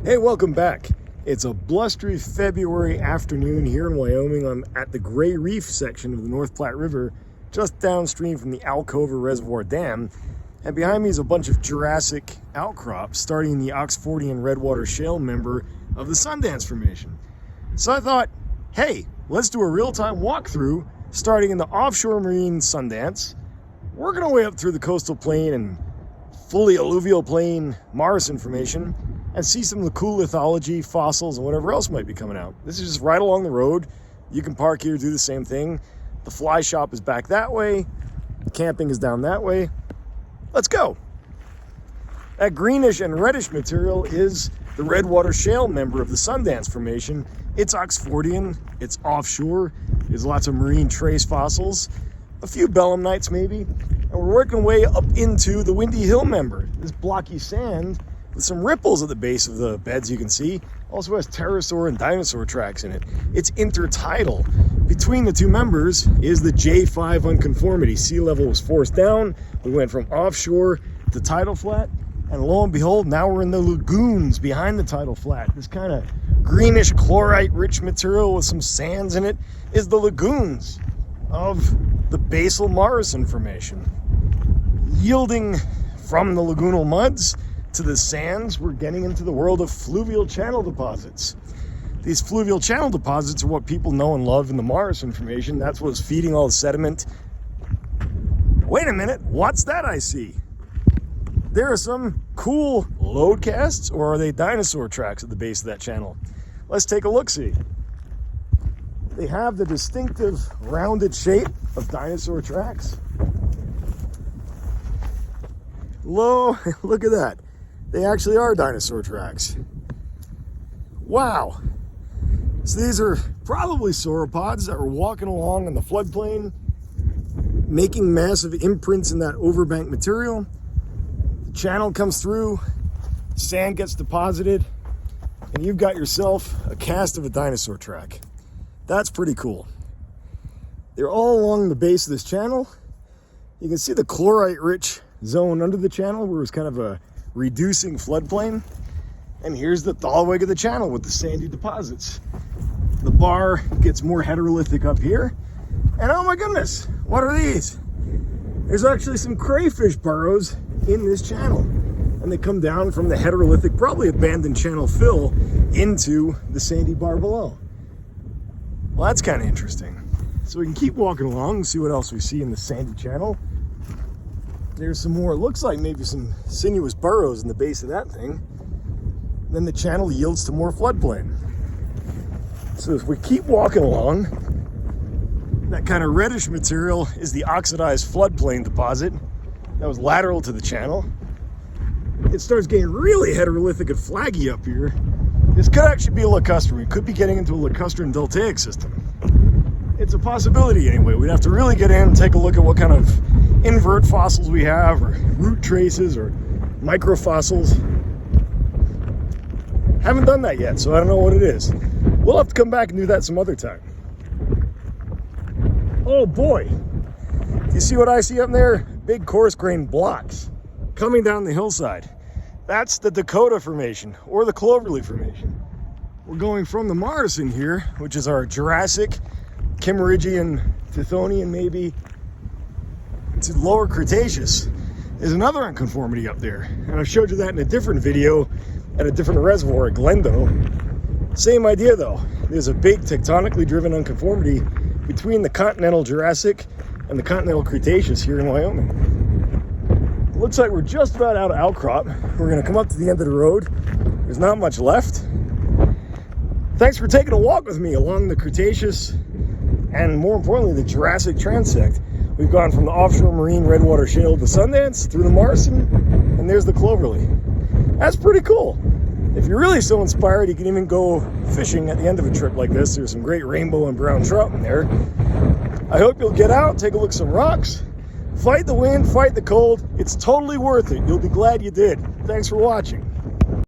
Hey, welcome back. It's a blustery February afternoon here in Wyoming. I'm at the Grey Reef section of the North Platte River, just downstream from the Alcova Reservoir Dam. And behind me is a bunch of Jurassic outcrops starting the Oxfordian Redwater Shale Member of the Sundance Formation. So I thought, hey, let's do a real-time walkthrough starting in the offshore marine Sundance, working our way up through the coastal plain and fully alluvial plain Morrison Formation, and see some of the cool lithology, fossils, and whatever else might be coming out. This is just right along the road. You can park here, do the same thing. The fly shop is back that way. Camping is down that way. Let's go. That greenish and reddish material is the Redwater Shale Member of the Sundance Formation. It's Oxfordian, it's offshore, there's lots of marine trace fossils, a few belemnites maybe, and we're working our way up into the Windy Hill Member. This blocky sand with some ripples at the base of the beds you can see. Also has pterosaur and dinosaur tracks in it. It's intertidal. Between the two members is the J5 unconformity. Sea level was forced down. We went from offshore to tidal flat. And lo and behold, now we're in the lagoons behind the tidal flat. This kind of greenish chlorite-rich material with some sands in it is the lagoons of the basal Morrison Formation. Yielding from the lagoonal muds to the sands, we're getting into the world of fluvial channel deposits. These fluvial channel deposits are what people know and love in the Morrison Formation. That's what's feeding all the sediment. Wait a minute, what's that I see? There are some cool load casts, or are they dinosaur tracks at the base of that channel? Let's take a look-see. They have the distinctive rounded shape of dinosaur tracks. Look at that. They actually are dinosaur tracks. Wow. So these are probably sauropods that were walking along in the floodplain, making massive imprints in that overbank material. The channel comes through, sand gets deposited, and you've got yourself a cast of a dinosaur track. That's pretty cool. They're all along the base of this channel. You can see the chlorite-rich zone under the channel where it's kind of a reducing floodplain. And here's the thalweg of the channel with the sandy deposits. The bar gets more heterolithic up here. And oh my goodness, what are these? There's actually some crayfish burrows in this channel. And they come down from the heterolithic, probably abandoned channel fill into the sandy bar below. Well, that's kind of interesting. So we can keep walking along and see what else we see in the sandy channel. There's some more, it looks like maybe some sinuous burrows in the base of that thing. Then the channel yields to more floodplain. So if we keep walking along, that kind of reddish material is the oxidized floodplain deposit that was lateral to the channel. It starts getting really heterolithic and flaggy up here. This could actually be a lacustrine. We could be getting into a lacustrine deltaic system. It's a possibility anyway. We'd have to really get in and take a look at what kind of invert fossils we have, or root traces, or microfossils. Haven't done that yet, so I don't know what it is. We'll have to come back and do that some other time. Oh boy, do you see what I see up there? Big coarse-grained blocks coming down the hillside. That's the Dakota Formation, or the Cloverleaf Formation. We're going from the Morrison here, which is our Jurassic, Kimmeridgian, Tithonian maybe, to lower Cretaceous. There's another unconformity up there, and I showed you that in a different video at a different reservoir at Glendo. Same idea though. There's a big tectonically driven unconformity between the continental Jurassic and the continental Cretaceous here in Wyoming. Looks like we're just about out of outcrop. We're gonna come up to the end of the road. There's not much left. Thanks for taking a walk with me along the Cretaceous and, more importantly, the Jurassic transect. We've gone from the offshore marine Redwater Shale to Sundance, through the Morrison, and there's the Cloverleaf. That's pretty cool. If you're really so inspired, you can even go fishing at the end of a trip like this. There's some great rainbow and brown trout in there. I hope you'll get out, take a look at some rocks, fight the wind, fight the cold. It's totally worth it. You'll be glad you did. Thanks for watching.